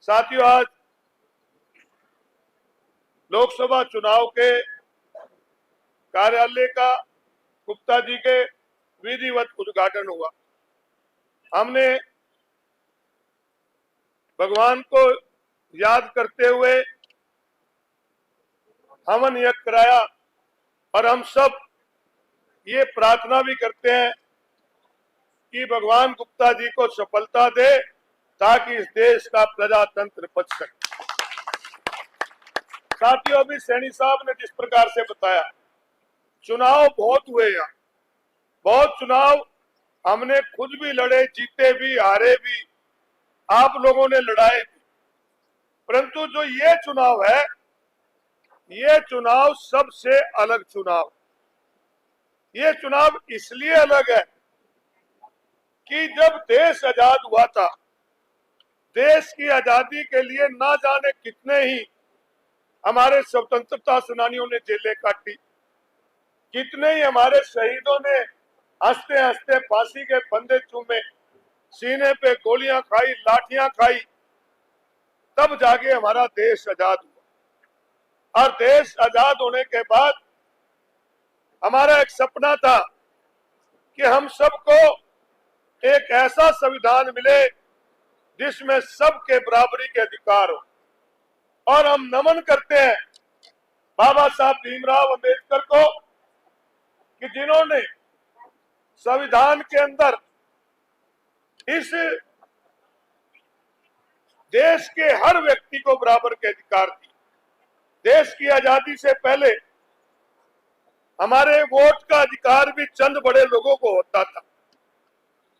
साथियों, आज लोकसभा चुनाव के कार्यालय का गुप्ता जी के विधिवत उद्घाटन हुआ। हमने भगवान को याद करते हुए हवन यज्ञ कराया और हम सब ये प्रार्थना भी करते हैं कि भगवान गुप्ता जी को सफलता दे ताकि इस देश का प्रजातंत्र बच सके। साथियों, अभी सैनी साहब ने जिस प्रकार से बताया, चुनाव बहुत हुए, यहाँ बहुत चुनाव हमने खुद भी लड़े, जीते भी, हारे भी, आप लोगों ने लड़ाए भी, परंतु जो ये चुनाव है, ये चुनाव सबसे अलग चुनाव। ये चुनाव इसलिए अलग है कि जब देश आजाद हुआ था, देश की आजादी के लिए ना जाने कितने ही हमारे स्वतंत्रता सेनानियों ने जेलें काटी, कितने ही हमारे शहीदों ने हंसते हंसते फांसी के फंदे चूमे, सीने पे गोलियां खाई, लाठियां खाई, तब जाके हमारा देश आजाद हुआ। और देश आजाद होने के बाद हमारा एक सपना था कि हम सबको एक ऐसा संविधान मिले जिसमें सबके बराबरी के अधिकार हो। और हम नमन करते हैं बाबा साहब भीमराव अंबेडकर को कि जिन्होंने संविधान के अंदर इस देश के हर व्यक्ति को बराबर के अधिकार दिए। देश की आजादी से पहले हमारे वोट का अधिकार भी चंद बड़े लोगों को होता था।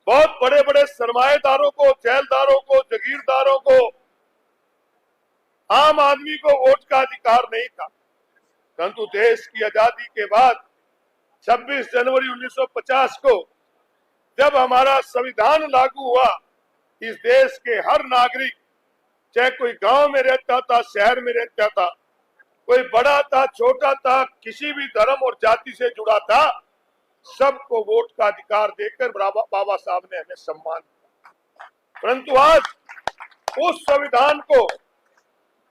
बहुत बड़े बड़े सरमाएदारों को, जेलदारों को, जगीरदारों को, आम आदमी को वोट का अधिकार नहीं था। परंतु देश की आजादी के बाद 26 जनवरी 1950 को जब हमारा संविधान लागू हुआ, इस देश के हर नागरिक, चाहे कोई गांव में रहता था, शहर में रहता था, कोई बड़ा था, छोटा था, किसी भी धर्म और जाति से जुड़ा था, सबको वोट का अधिकार देकर बाबा साहब ने हमें सम्मान दिया। परंतु आज उस संविधान को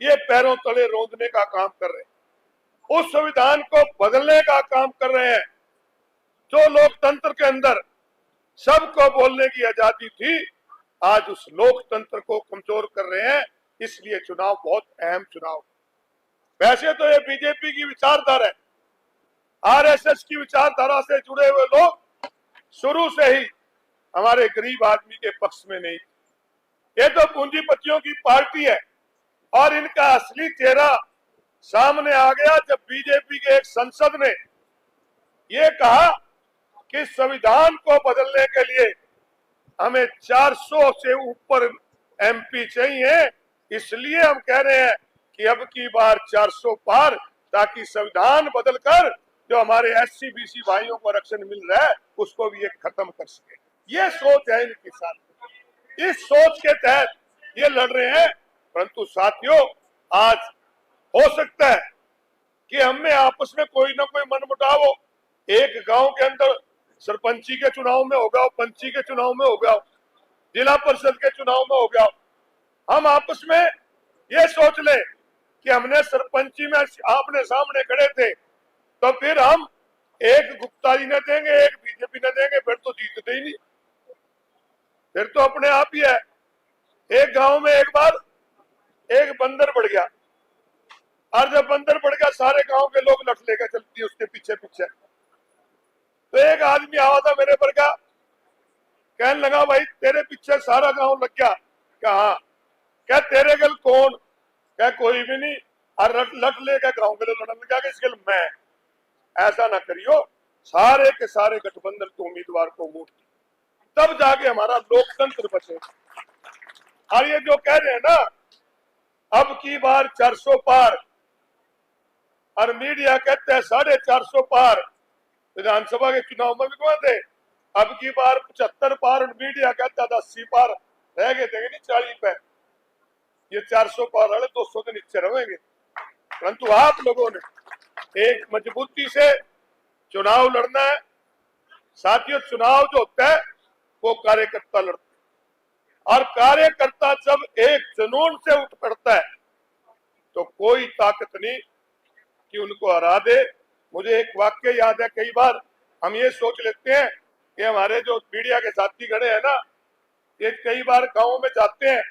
ये पैरों तले रोंदने का काम कर रहे हैं, उस संविधान को बदलने का काम कर रहे हैं। जो लोकतंत्र के अंदर सबको बोलने की आजादी थी, आज उस लोकतंत्र को कमजोर कर रहे हैं। इसलिए चुनाव बहुत अहम चुनाव। वैसे तो ये बीजेपी की विचारधारा है, आरएसएस की विचारधारा से जुड़े हुए लोग शुरू से ही हमारे गरीब आदमी के पक्ष में नहीं। ये तो पूंजीपतियों की पार्टी है और इनका असली चेहरा सामने आ गया जब बीजेपी के एक सांसद ने ये कहा कि संविधान को बदलने के लिए हमें 400 से ऊपर एमपी चाहिए। इसलिए हम कह रहे हैं कि अब की बार 400 पार, ताकि संविधान बदलकर जो हमारे एससी बीसी भाइयों को आरक्षण मिल रहा है उसको भी ये खत्म कर सके। ये सोच है इनके साथ, इस सोच के तहत ये लड़ रहे हैं। परंतु साथियों, आज हो सकता है कि हमें आपस में कोई ना कोई मनमुटाव हो। एक गांव के अंदर सरपंची के चुनाव में हो गया हो, पंची के चुनाव में हो गया हो, जिला परिषद के चुनाव में हो गया हो, हम आपस में ये सोच लें कि हमने सरपंची में आपने सामने खड़े थे, तो फिर हम एक गुप्ता जी ने देंगे, एक बीजेपी ने देंगे, फिर तो जीतते ही नहीं, फिर तो अपने आप ही है। एक गांव में एक बार एक बंदर बढ़ गया, और जब बंदर बढ़ गया सारे गांव के लोग लठ लेकर चलती है उसके पीछे पीछे। तो एक आदमी आवा था मेरे पर का, कहने लगा भाई तेरे पीछे सारा गांव लग गया। कहा क्या तेरे गल कौन? क्या कोई भी नहीं। और लठ लेकर गांव के लोग लड़ने लगा, इसके लिए मैं। ऐसा ना करियो, सारे के सारे गठबंधन के उम्मीदवार को वोट, तब जाके हमारा लोकतंत्र बचे। और ये जो कह रहे हैं ना अब की बार 400 पार, और मीडिया कहते हैं 450 पार, विधानसभा के चुनाव में भी कहा थे अब की बार 75 पार, और मीडिया कहता था 80 पार रह गए थे नहीं 40 पे। ये 400 पार वाले 200 के नीचे रहेंगे। परंतु आप लोगों ने एक मजबूती से चुनाव लड़ना है। साथियों, चुनाव जो होता है वो कार्यकर्ता लड़ते हैं। और कार्यकर्ता जब एक जुनून से उठ पड़ता है तो कोई ताकत नहीं कि उनको हरा दे। मुझे एक वाक्य याद है, कई बार हम ये सोच लेते हैं कि हमारे जो मीडिया के साथी खड़े हैं ना, ये कई बार गाँव में जाते हैं,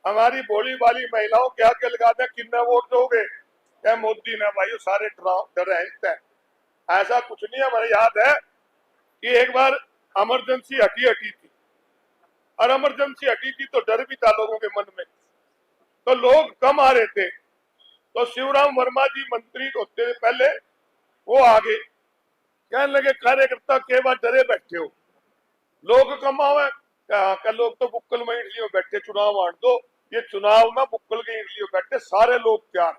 हमारी भोली वाली महिलाओं के आगे लगा दें कितना वोट दोगे, क्या मोदी ने भाई सारे डर हैं। ऐसा कुछ नहीं। हमें याद है कि एक बार इमरजेंसी हटी थी, और इमरजेंसी हटी थी तो डर भी था लोगों के मन में, तो लोग कम आ रहे थे, तो शिवराम वर्मा जी मंत्री होते पहले वो आगे कहने लगे कार्यकर्ता के बाद डरे बैठे हो, लोग कम आवे, लोग तो बुक्कल में इडलियों बैठे, चुनाव आंट दो। ये चुनाव में बुक्कल के इडलियों बैठे सारे लोग तैयार,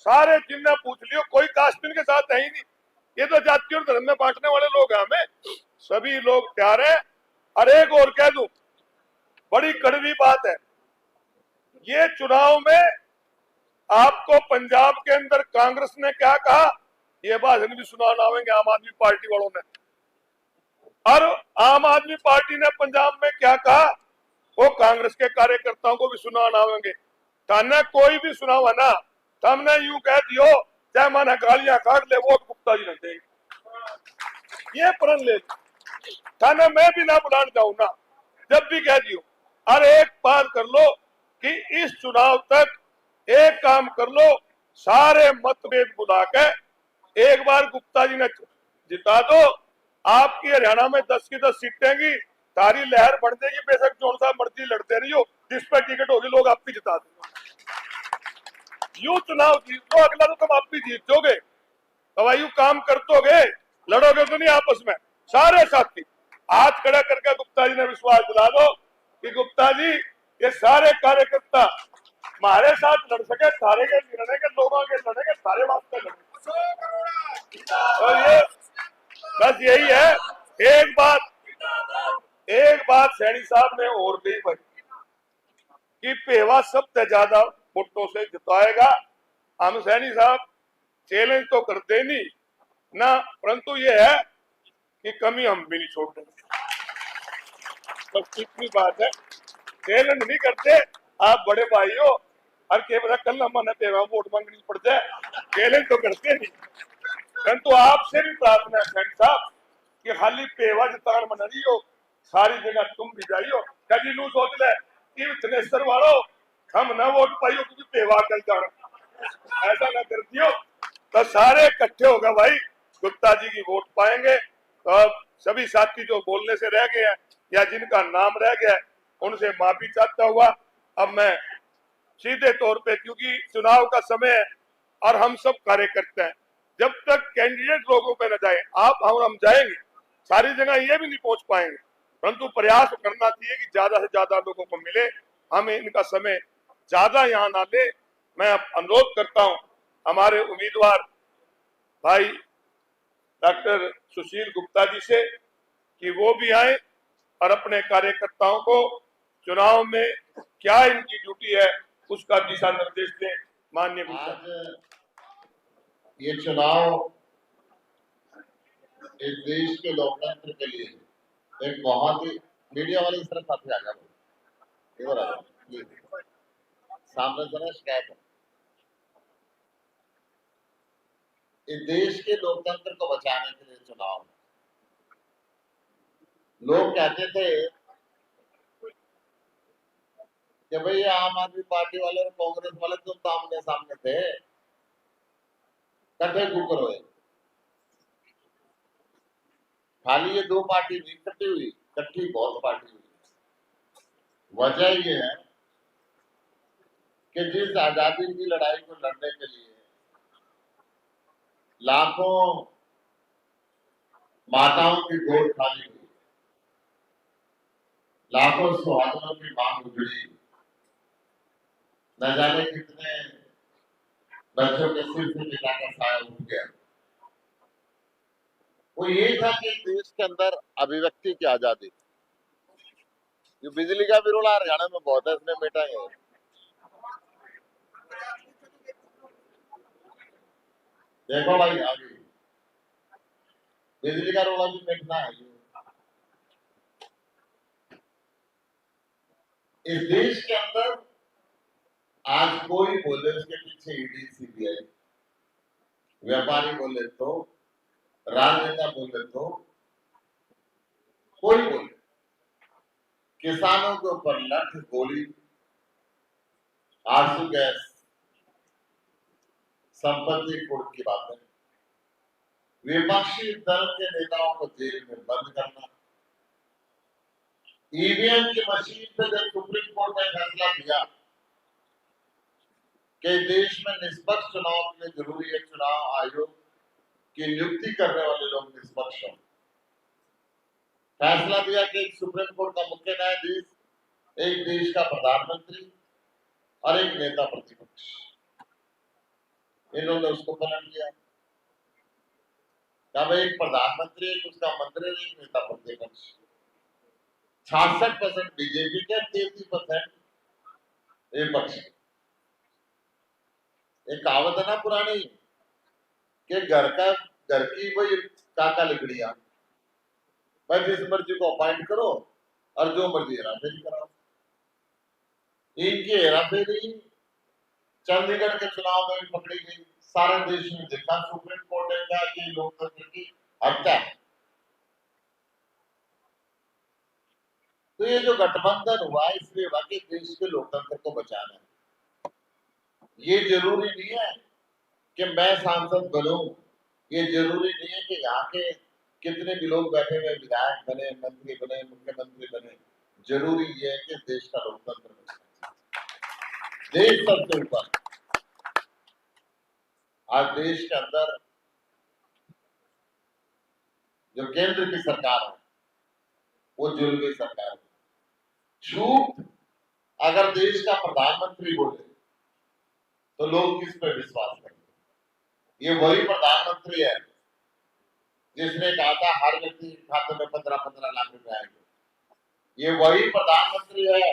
सारे जिन्हें पूछ लियो कोई कास्टिन के साथ है ही नहीं, ये तो जाति और धर्म में बांटने वाले लोग हैं, हमें सभी लोग तैयार है। और एक और कह दूं, बड़ी कड़वी बात है, ये चुनाव में आपको पंजाब के अंदर कांग्रेस ने क्या कहा, ये भाषण भी सुनाना आवेंगे आम आदमी पार्टी वालों ने, और आम आदमी पार्टी ने पंजाब में क्या कहा वो कांग्रेस के कार्यकर्ताओं को भी सुनाना आवेंगे। थाने कोई भी सुनावा ना, तो हमने यूं कह दियो चाहे माना गालियां काट ले, वोट गुप्ता जी ने ये प्रण ले थाने में भी ना बुलान जाऊं ना, जब भी कह दियो। और एक बात कर लो कि इस चुनाव तक एक काम कर लो, सारे मतभेद बुला के एक बार गुप्ता जी ने जिता दो, आपकी हरियाणा में 10 की 10 सीटें की सारी लहर बढ़ जाएगी, बेशक जो सा मर्जी लड़ते रही हो, जिस पर टिकट होगी लोग आप भी जिता देंगे। यू चुनाव जीत लो, अगला तो तुम आप भी जीत दोगे, तो भाई यू काम करतोगे, लड़ोगे तो नहीं आपस में सारे साथी। हाथ खड़ा करके गुप्ता जी ने विश्वास दिला दो कि गुप्ता जी ये सारे कार्यकर्ता हमारे साथ लड़ सके, सारे के लड़ेंगे, लोगों के लड़ेंगे, सारे वास्ते लड़ेंगे। तो ये बस यही है। एक बात सैनी साहब ने और कही भाई कि पेवा सबसे ज्यादा वोटों से जिताएगा। हम सैनी साहब चैलेंज तो करते नहीं ना, परंतु ये है कि कमी हम भी नहीं छोड़ देंगे, बस इतनी बात है। चैलेंज नहीं करते, आप बड़े भाई हो, हर के बता कल हमारे पेवा वोट मांगनी पड़ जाए, चैलेंज तो करते नहीं। परंतु आपसे भी प्रार्थना है सैनी साहब कि खाली पेवा जितान बना रही हो, सारी जगह तुम भी जाइयो, कभी लू सोच ले कि थनेसर वालों हम ना वोट पाइयो क्योंकि पेवा कल जाना, ऐसा ना कर दियो। तो सारे इकट्ठे होगा भाई, गुप्ता जी की वोट पाएंगे। तो सभी साथी जो बोलने से रह गए हैं या जिनका नाम रह गया है उनसे माफी चाहता हुआ अब मैं सीधे तौर पे, क्योंकि चुनाव का समय है और हम सब कार्यकर्ता हैं, जब तक कैंडिडेट लोगों पे न जाए आप हम जाएंगे, सारी जगह ये भी नहीं पहुंच पाएंगे, परंतु प्रयास करना चाहिए कि ज्यादा से ज्यादा लोगों को मिले, हमें इनका समय ज्यादा यहाँ ना ले। मैं अनुरोध करता हूं हमारे उम्मीदवार भाई डॉक्टर सुशील गुप्ता जी से कि वो भी आए और अपने कार्यकर्ताओं को चुनाव में क्या इनकी ड्यूटी है उसका दिशा निर्देश दें। माननीय आज ये चुनाव इस देश के लोकतंत्र के लिए एक बहुत ही, मीडिया वाले इस तरफ साथी आ जाओ, इधर आ जाओ प्लीज, सामने से ना शिकायत है। इस देश के लोकतंत्र को बचाने के लिए चुनाव, लोग कहते थे कि भाई आम आदमी पार्टी वाले और कांग्रेस वाले तो आमने सामने थे, कट्ठे कुकर हुए। खाली ये दो पार्टी नहीं इकट्ठी हुई, इकट्ठी बहुत पार्टी हुई। वजह ये है कि जिस आजादी की लड़ाई को लड़ने के लिए लाखों माताओं की गोद खाली हुई, लाखों सुहागनों की मांग उजड़ी, न जाने कितने बच्चों के सिर से पिता का साया उठ गया, वो ये था कि देश के अंदर अभिव्यक्ति की आजादी। जो बिजली का भी रोला हरियाणा में बहुत है, इसमें मिटाएंगे। देखो भाई आगे बिजली का रोला भी मिटना है। इस देश के अंदर आज कोई बोले उसके पीछे ईडी सीबीआई, व्यापारी बोले तो, राजनेता बोले तो, कोई बोले, किसानों के ऊपर लठ गोली आंसू गैस संपत्ति कोर्ट की बात है, विपक्षी दल के नेताओं को जेल में बंद करना, ईवीएम की मशीन पे जब सुप्रीम कोर्ट ने फैसला दिया कि देश में निष्पक्ष चुनाव के लिए जरूरी है चुनाव आयोग की नियुक्ति करने वाले लोग निष्पक्ष हों, फैसला दिया कि एक सुप्रीम कोर्ट का मुख्य न्यायाधीश, एक देश का प्रधानमंत्री और एक नेता प्रतिपक्ष, इन्होंने उसको पलट लिया। तब एक प्रधानमंत्री, एक उसका मंत्री, एक नेता प्रतिपक्ष, 66% बीजेपी के, 33% विपक्ष। एक कहावत है ना पुरानी कि घर की वही काका लिगड़िया, भाई जिस मर्जी को अपॉइंट करो और जो मर्जी हेराफेरी कराओ। इनकी हेराफेरी चंडीगढ़ के चुनाव में भी पकड़ी गई, सारे देश में देखा, सुप्रीम कोर्ट ने कहा कि लोकतंत्र की हत्या है। तो ये जो गठबंधन हुआ इसलिए हुआ कि देश के लोकतंत्र को बचाना है। ये जरूरी नहीं है कि मैं सांसद बनूं, ये जरूरी नहीं है कि यहाँ के कितने भी लोग बैठे हुए विधायक बने, मंत्री बने, मुख्यमंत्री बने, जरूरी ये है कि देश का लोकतंत्र बने, देश सबसे ऊपर। आज देश के अंदर जो केंद्र की सरकार है वो जुल्मी सरकार है। झूठ अगर देश का प्रधानमंत्री बोले तो लोग किस पर विश्वास करेंगे? ये वही प्रधानमंत्री है जिसने कहा था हर व्यक्ति के खाते में 15-15 लाख रुपए आएंगे। ये वही प्रधानमंत्री है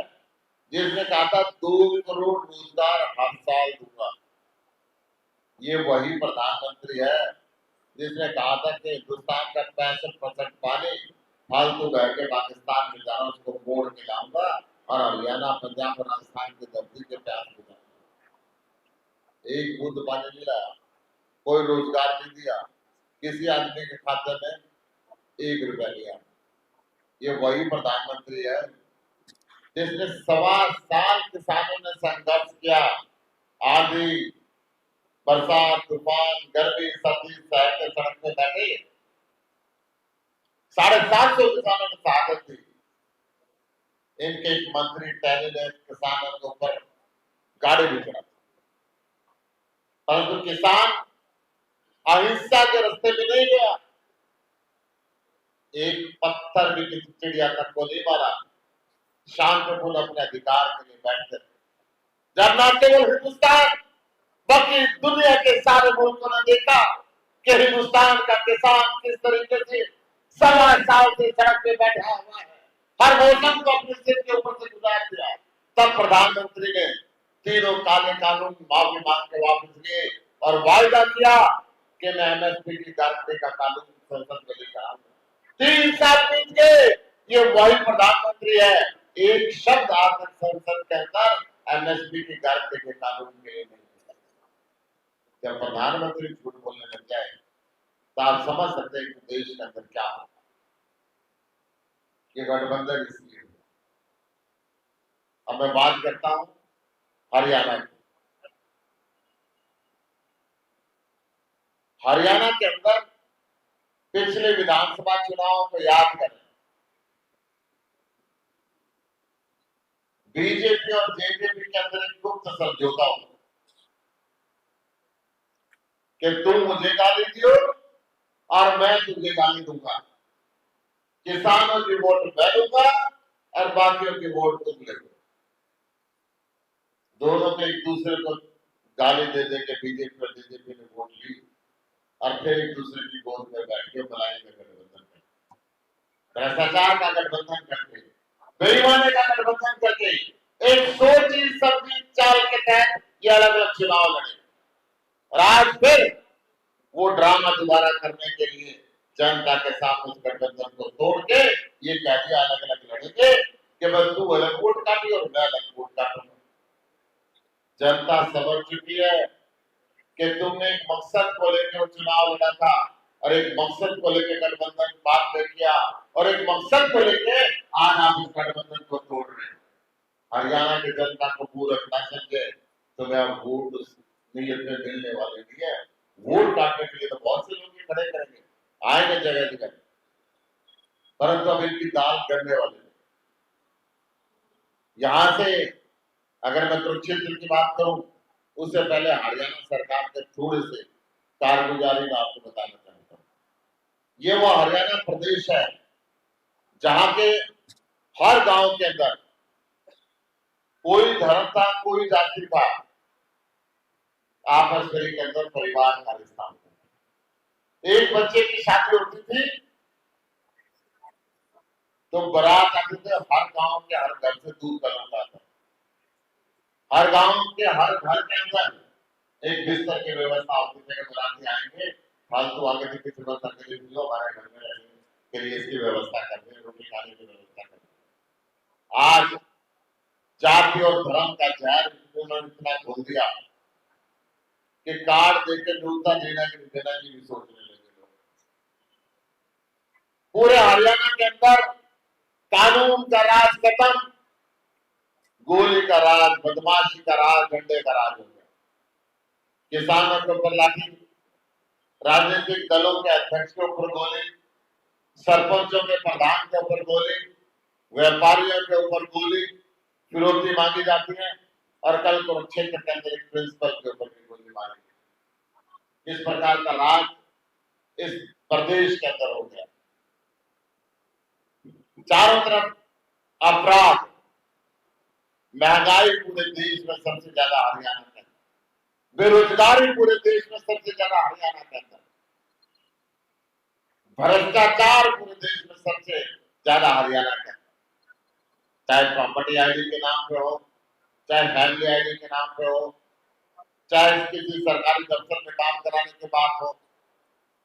जिसने कहा था 2 करोड़ रोजगार हर साल दूंगा। ये वही प्रधानमंत्री है जिसने कहा था कि हिंदुस्तान का 65% पानी फालतू बह के पाकिस्तान में जाना, उसको मोड़ के लाऊंगा और हरियाणा, पंजाब और राजस्थान की धरती के प्यास बुझाऊंगा। एक बूंद पानी नहीं लाया, कोई रोजगार नहीं दिया, किसी आदमी के खाते में 1 रुपया लिया। ये वही प्रधानमंत्री है जिसने 1.25 साल किसानों ने संघर्ष किया, आंधी, बरसात, तूफान, गर्मी, सर्दी, शहर के सड़क पे बैठे 750 किसानों ने शहादत दी। इनके एक मंत्री टहनी ने किसानों के ऊपर गाड़ी भी चढ़ा, परंतु किसान अहिंसा के रास्ते में नहीं गया, एक पत्थर भी किसी चिड़िया तक को नहीं मारा, शांतिपूर्ण अपने अधिकार के लिए बैठते थे। जब न केवल हिंदुस्तान बल्कि दुनिया के सारे मुल्कों ने देखा कि हिंदुस्तान का किसान किस तरीके से 1.25 साल से सड़क पे बैठा हुआ है, हर मौसम को अपने सिर के ऊपर से गुजार दिया, तब प्रधानमंत्री ने तीनों काले कानून माफी मांग के वापस लिए और वायदा किया कि मैं एमएसपी की गारंटी का कानून संसद में लेकर आऊंगा। 3 साल बीत गए, ये वही प्रधानमंत्री है, एक शब्द आज तक संसद के अंदर एमएसपी की गारंटी के कानून के लिए नहीं। जब प्रधानमंत्री झूठ बोलने लग जाए तो आप समझ सकते हैं कि देश के अंदर क्या होगा। ये गठबंधन इसलिए हुआ। अब मैं बात करता हूं हरियाणा की। हरियाणा के अंदर पिछले विधानसभा चुनाव को याद करें, बीजेपी और जेजेपी के अंदर एक गुप्त समझौता हुआ कि तुम मुझे गाली दियो और मैं तुझे गाली दूंगा, किसानों की वोट मैं दूंगा और बाकियों की वोट तुम ले लो। दोनों ने एक दूसरे को गाली दे दे के बीजेपी और जेजेपी ने वोट ली और फिर एक दूसरे की गोद में बैठ के मलाई का गठबंधन करते, भ्रष्टाचार का गठबंधन करके, बेईमानी का गठबंधन करके, एक सोची समझी चाल के तहत ये अलग अलग चुनाव लड़े और आज फिर वो ड्रामा दोबारा करने के लिए जनता के साथ उस गठबंधन को तोड़ के ये कह दिया अलग अलग लड़ेंगे कि बस तू अलग वोट काटी और मैं अलग वोट काटूंगा। जनता समझ चुकी है कि तुमने एक मकसद को लेकर चुनाव लड़ा था और एक मकसद को लेकर गठबंधन बात किया और एक मकसद को लेकर आज आप इस गठबंधन को तोड़ रहे हैं। हरियाणा की जनता को पूरा ना समझे तो मैं वोट नीयत में मिलने वाले नहीं है। वोट काटने के लिए तो बहुत से लोग खड़े करेंगे, आएंगे जगह जगह, परंतु अब इनकी दाल करने वाले नहीं। यहां से अगर मैं कुरुक्षेत्र की बात करूं, उससे पहले हरियाणा सरकार के थोड़े से कारगुजारी में आपको बताना चाहता हूं। ये वो हरियाणा प्रदेश है जहां के हर गांव के अंदर कोई धर्म था, कोई जाति था, आपस में के अंदर परिवार का रिश्ता होता। एक बच्चे की शादी होती थी तो बारात आते थे, हर गांव के हर घर से दूध का लोटा था। हर गांव के हर घर के अंदर एक बिस्तर की व्यवस्था होती थी कि बराती आएंगे, फालतू आगे की किसी व्यवस्था के लिए लो, हमारे घर में रहने के लिए इसकी व्यवस्था कर दें, रोटी खाने की व्यवस्था कर दें। आज जाति और धर्म का जहर उन्होंने इतना घोल दिया कि कार्ड देकर न्यूनता देना की भी सोचने लगे लोग। पूरे हरियाणा के अंदर कानून का राज खत्म, गोली का राज, बदमाशी का राज, डंडे का राज हो गया। किसानों के ऊपर लाठी, राजनीतिक दलों के अध्यक्ष के ऊपर गोली, सरपंचों के प्रधान के ऊपर गोली, व्यापारियों के ऊपर गोली, फिरौती मांगी जाती है और कल कुरुक्षेत्र के अंदर एक प्रिंसिपल के ऊपर भी गोली मारी। इस प्रकार का राज इस प्रदेश के अंदर हो गया। चारों तरफ अपराध, महंगाई पूरे देश में सबसे ज्यादा हरियाणा के अंदर, बेरोजगारी पूरे देश में सबसे ज्यादा हरियाणा के अंदर, भ्रष्टाचार पूरे देश में सबसे ज्यादा हरियाणा के अंदर, चाहे प्रॉपर्टी आईडी के नाम पे हो, चाहे फैमिली आईडी के नाम पे हो, चाहे किसी सरकारी दफ्तर में काम कराने की बात हो।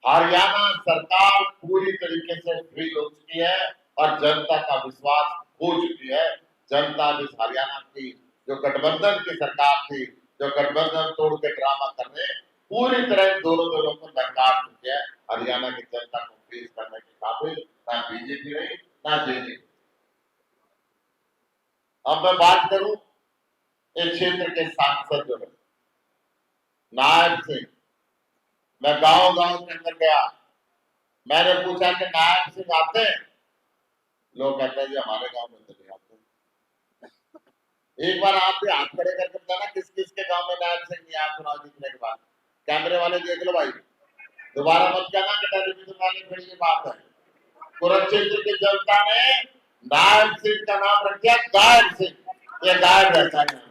हरियाणा सरकार पूरी तरीके से फ्री हो चुकी है और जनता का विश्वास हो चुकी है। जनता इस हरियाणा की जो गठबंधन की सरकार थी, जो गठबंधन तोड़ के ड्रामा करने, पूरी तरह दोनों दलों को नकार चुकी है। हरियाणा की जनता को फेस करने के काबिल ना बीजेपी रही ना जेजेपी। अब मैं बात करूं इस क्षेत्र के सांसद जो है नायब सिंह, मैं गांव गांव के अंदर गया, मैंने पूछा कि नायब सिंह आते हैं? लोग कहते हैं जी हमारे गांव में तो नहीं आते। एक बार आप भी हाथ खड़े करके बताना किस किस के गांव में नायब सिंह नहीं आया चुनाव जीतने के बाद। कैमरे वाले देख लो भाई, दोबारा मत कहना कि टेलीविजन वाले फिर ये बात है। कुरुक्षेत्र की जनता ने नायब सिंह का नाम रख दिया गायब सिंह। ये गायब रहता है,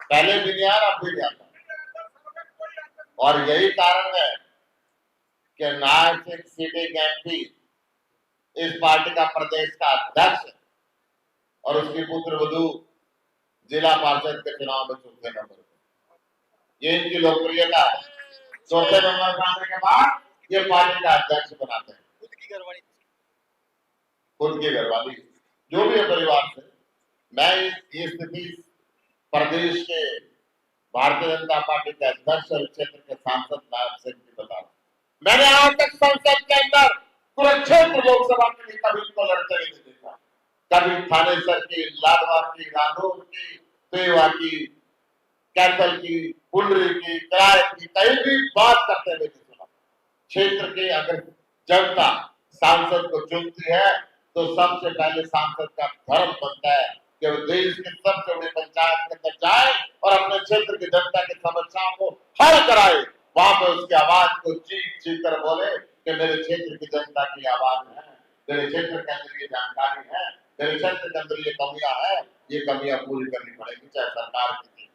पहले भी नहीं आया, अब भी नहीं आता। और यही कारण है कि नायब सिंह सिटिंग एमपी, इस पार्टी का प्रदेश का अध्यक्ष और उसकी पुत्र वधू जिला पार्षद के चुनाव में चौथे नंबर पर। ये इनकी लोकप्रियता है। चौथे नंबर पर आने के बाद ये पार्टी का अध्यक्ष बनाते हैं। खुद की घरवाली जो भी है परिवार से। मैं ये स्थिति प्रदेश के भारतीय जनता पार्टी के अध्यक्ष और क्षेत्र के सांसद नायब सिंह की बता रहा हूं। मैंने आज तक संसद के अंदर कुरुक्षेत्र लोकसभा के लिए कभी इनको लड़ते नहीं देखा। कभी थानेसर की, लाडवा की, राठौर की, पेवा की, कैथल की, पुंडरी की, कराय की, कहीं भी बात करते हुए नहीं सुना। क्षेत्र के अगर जनता सांसद को चुनती है तो सबसे पहले सांसद का धर्म बनता है कि वो देश के सबसे बड़े पंचायत के अंदर जाए और अपने क्षेत्र की जनता की समस्याओं को हल कराए। वहां पर उसकी आवाज को चीख चीख कर बोले कि मेरे क्षेत्र की जनता की आवाज है, मेरे क्षेत्र के अंदर ये जानकारी है, मेरे क्षेत्र के अंदर ये कमियां है, ये कमियां पूरी करनी पड़ेगी चाहे सरकार की।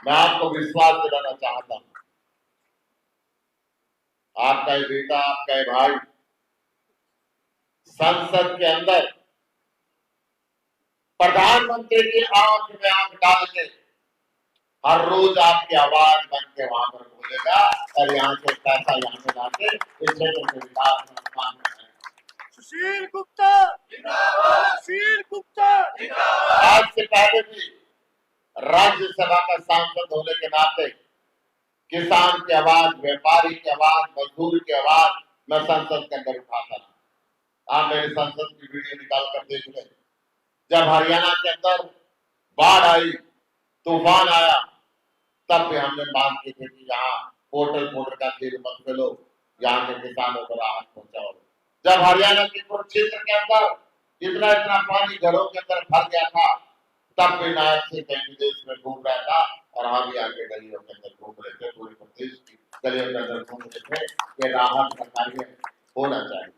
मैं आपको विश्वास दिलाना चाहता हूं, आपका ये बेटा, आपका ये भाई संसद के अंदर प्रधानमंत्री की आंख में आंख डाल के हर रोज आपकी आवाज बन के वहां पर बोलेगा और यहाँ से पैसा यहाँ में लाके इस क्षेत्र के विकास में सुशील गुप्ता सुशील गुप्ता आज से पहले भी राज्यसभा का सांसद होने के नाते किसान की आवाज, व्यापारी की आवाज, मजदूर की आवाज मैं संसद के अंदर उठाता था। आप मेरे संसद की वीडियो निकाल कर देख लें। जब हरियाणा के अंदर बाढ़ आई, तूफान आया, तब भी हमने मांग की थी कि यहाँ पोर्टल का खेल मत खेलो, यहाँ के किसानों को राहत पहुंचाओ। जब हरियाणा के कुरुक्षेत्र के अंदर इतना इतना पानी घरों के अंदर भर गया था, तब भी नायक से कहीं विदेश में घूम रहा था और हम भी आगे गलियों के अंदर घूम रहे थे, पूरे प्रदेश की गलियों के अंदर घूम रहे थे कि राहत का कार्य होना चाहिए।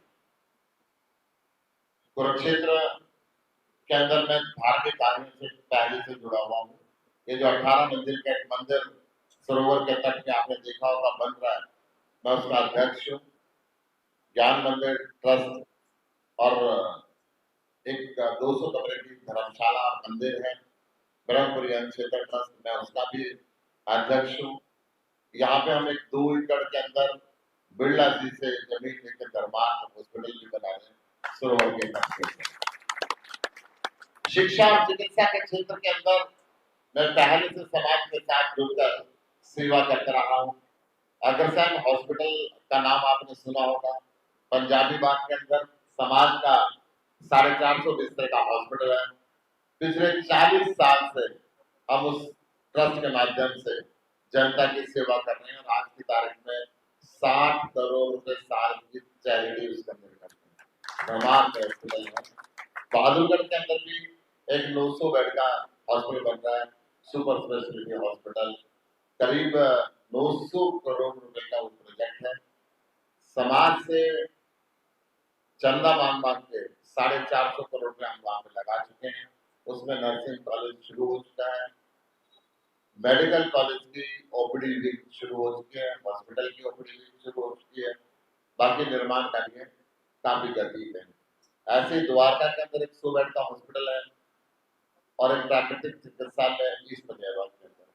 कुरुक्षेत्र के अंदर मैं धार्मिक कार्यों से पहले से जुड़ा हुआ हूँ। ये जो 18 मंजिल का एक मंदिर सरोवर के तट पे आपने देखा होगा बन रहा है, मैं उसका अध्यक्ष हूँ। ज्ञान मंदिर ट्रस्ट और एक 200 कमरे की धर्मशाला और मंदिर है, ब्रह्मपुरी क्षेत्र ट्रस्ट, मैं उसका भी अध्यक्ष हूँ। यहाँ पे हम एक 2 एकड़ के अंदर बिरला जी से जमीन लेकर दरबार हॉस्पिटल भी बना रहे हैं सरोवर के तट पे। शिक्षा और चिकित्सा के क्षेत्र के अंदर मैं पहले से समाज के साथ जुड़कर सेवा करता रहा हूँ। अग्रसेन हॉस्पिटल का नाम आपने सुना होगा, पंजाबी बाग के अंदर समाज का 450 बिस्तर का हॉस्पिटल है। पिछले 40 साल से हम उस ट्रस्ट के माध्यम से जनता की सेवा कर रहे हैं और आज की तारीख में 60 करोड़ रुपए साल की चैरिटी उसके अंदर करते हैं। हॉस्पिटल है बहादुरगढ़ के अंदर भी एक 900 बेड का हॉस्पिटल बन रहा है, सुपर स्पेशलिटी हॉस्पिटल, करीब 900 करोड़ रुपए का वो प्रोजेक्ट है। समाज से चंदा मांग के 450 करोड़ रुपए हम वहां पे लगा चुके हैं। उसमें नर्सिंग कॉलेज शुरू हो चुका है, मेडिकल कॉलेज की ओपीडी भी शुरू हो चुकी है, हॉस्पिटल की ओपीडी भी शुरू हो चुकी है, बाकी निर्माण कार्य काफी गति पे है। ऐसे द्वारका के अंदर 100 बेड का हॉस्पिटल है और एक प्राकृतिक चिकित्सालय ईस्ट फतेहाबाद के अंदर।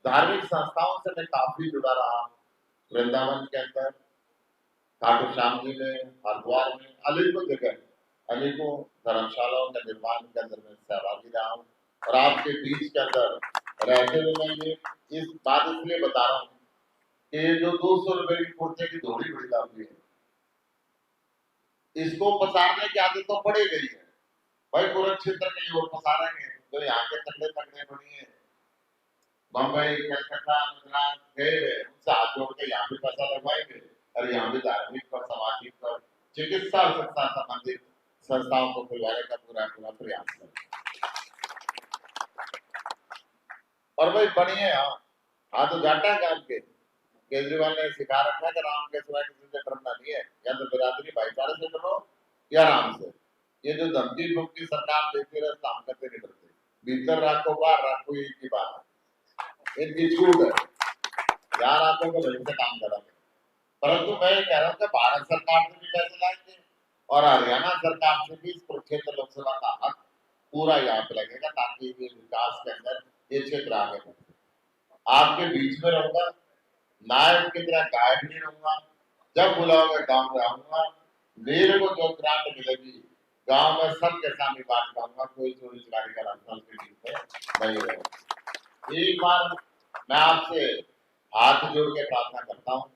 धार्मिक संस्थाओं से मैं काफी जुड़ा रहा, वृंदावन के अंदर, खाटू श्याम जी में, हरिद्वार में, अनेकों जगह अनेकों धर्मशालाओं के निर्माण के अंदर मैं सहभागी रहा हूँ। और आपके बीच के अंदर रहते हुए मैं ये इस बात इसलिए बता रहा हूँ कि जो 200 रुपए की कुर्ते की धोड़ी बड़ी लाभ है, इसको पसारने की आदत तो पड़े गई है भाई। कुरुक्षेत्र के लिए वो पसारेंगे तो यहाँ के तगड़े तगड़े बड़ी है, बम्बई, कलकत्ता, मद्रास गए हुए, उनसे हाथ जोड़ के यहाँ भी पैसा लगवाएंगे और यहाँ भी धार्मिक और सामाजिक और चिकित्सा और शिक्षा संबंधित संस्थाओं को खुलवाने का पूरा प्रयास करें। और भाई बढ़िया हाँ तो घाटा है काम के। केजरीवाल ने सिखा रखा है कि राम के सिवाय किसी से डरना नहीं है, या तो बिरादरी भाईचारे से डरो या राम से। ये जो धमकी धमकी सरकार देती है काम करते नहीं डरते, भीतर राखो बाहर राखो एक ही बात है, इनकी छूट है, यहाँ राखो तो वहीं से काम करेंगे। परंतु मैं ये कह रहा हूँ कि भारत सरकार से भी पैसे लाएंगे और हरियाणा सरकार से भी इस कुरुक्षेत्र लोकसभा का हक पूरा यहाँ पे लगेगा, ताकि ये विकास के अंदर ये क्षेत्र आगे बढ़े। आपके बीच में रहूंगा, नायक की तरह गाइड नहीं रहूंगा, जब बुलाओगे गांव में आऊंगा, मेरे को जो ग्रांट मिलेगी गांव में सबके सामने बात करूंगा, कोई चोरी चुराई का रास्ता के बीच में नहीं रहेगा। एक बार मैं आपसे हाथ जोड़ के प्रार्थना करता हूँ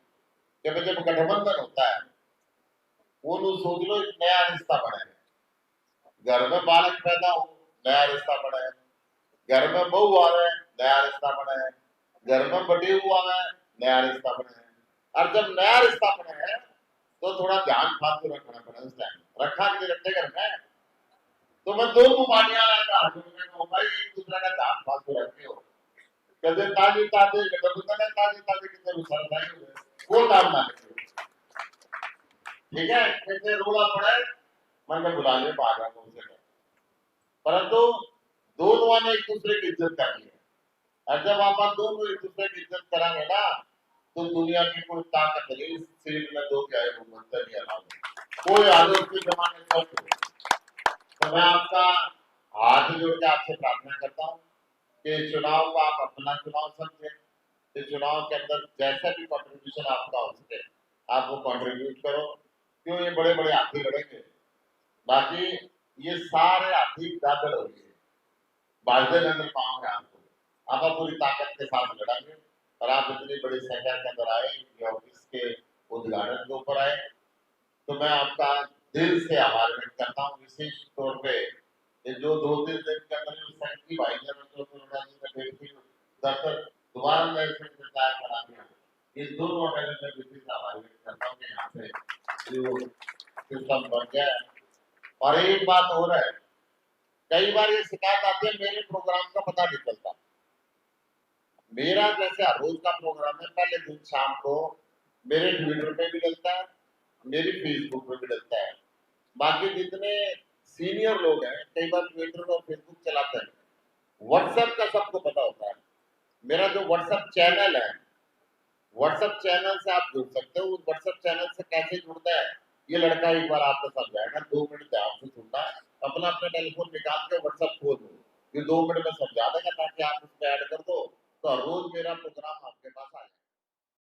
कि जब गठबंधन होता है वो सोच लो एक नया रिश्ता बने, घर में बालक पैदा हो नया रिश्ता बने, घर में बहू आवे नया रिश्ता बने, घर में बटे हुआ है नया रिश्ता बने। और जब नया रिश्ता बने है तो थोड़ा ध्यान फालतू रखना पड़े, उस टाइम रखा कि रखते घर में तो मैं 2 मुबानियां भाई एक दूसरे का ध्यान फालतू रखते हो, कदे ताजी ताजे गठबंधन है, ताजी ताजी कितने रुसाल नहीं वो काम ना करो, ठीक है। कैसे रोड़ा पड़े मन में बुला ले पा रहा उनसे, परंतु दोनों ने एक दूसरे की इज्जत करनी है। और जब आप दोनों एक दूसरे की इज्जत कराएंगे ना तो दुनिया की कोई ताकत नहीं, इस सीट में 2 क्या है भूमंतर नहीं अलावा कोई आदत के जमाने में। तो मैं आपका हाथ जोड़ के आपसे प्रार्थना करता हूँ कि चुनाव को आप अपना चुनाव समझे, इस चुनाव के अंदर जैसा भी कंट्रीब्यूशन आपका हो सके आप वो कंट्रीब्यूट करो, क्यों ये बड़े बड़े हाथी लड़ेंगे, बाकी ये सारे हाथी दादड़ हो गए, बाजदे अंदर पाँव है आपको, आप पूरी ताकत के साथ लड़ेंगे और आप इतनी बड़ी संख्या के अंदर आए, ऑफिस के उद्घाटन के ऊपर आए, तो मैं आपका दिल से आभार व्यक्त करता हूँ। विशेष तौर पे ये जो 2-3 दिन के अंदर संख्या भाई दर्शक दोबारा मैं इसमें तैयार करा दिया, ये दोनों ऑर्गेनाइजेशन में विशेष आभार व्यक्त करता हूँ कि यहाँ से जो सिस्टम बन गया है। और एक बात हो रहा है, कई बार ये शिकायत आती है मेरे प्रोग्राम का पता नहीं चलता। मेरा जैसे हर रोज का प्रोग्राम है, पहले दिन शाम को मेरे ट्विटर पे भी डलता है, मेरी फेसबुक पे भी डलता है। बाकी जितने सीनियर लोग हैं कई बार ट्विटर और फेसबुक चलाते हैं, व्हाट्सएप का सबको पता होता है। मेरा जो व्हाट्सएप चैनल है, व्हाट्सएप चैनल से आप जुड़ सकते हो। उस व्हाट्सएप चैनल से कैसे जुड़ता है ये लड़का एक बार आपको समझाएगा, 2 मिनट ध्यान से सुनना है, अपना टेलीफोन निकाल के व्हाट्सएप खोल दो, ये 2 मिनट में समझा देगा, ताकि आप उसको ऐड कर दो तो रोज मेरा प्रोग्राम आपके पास आ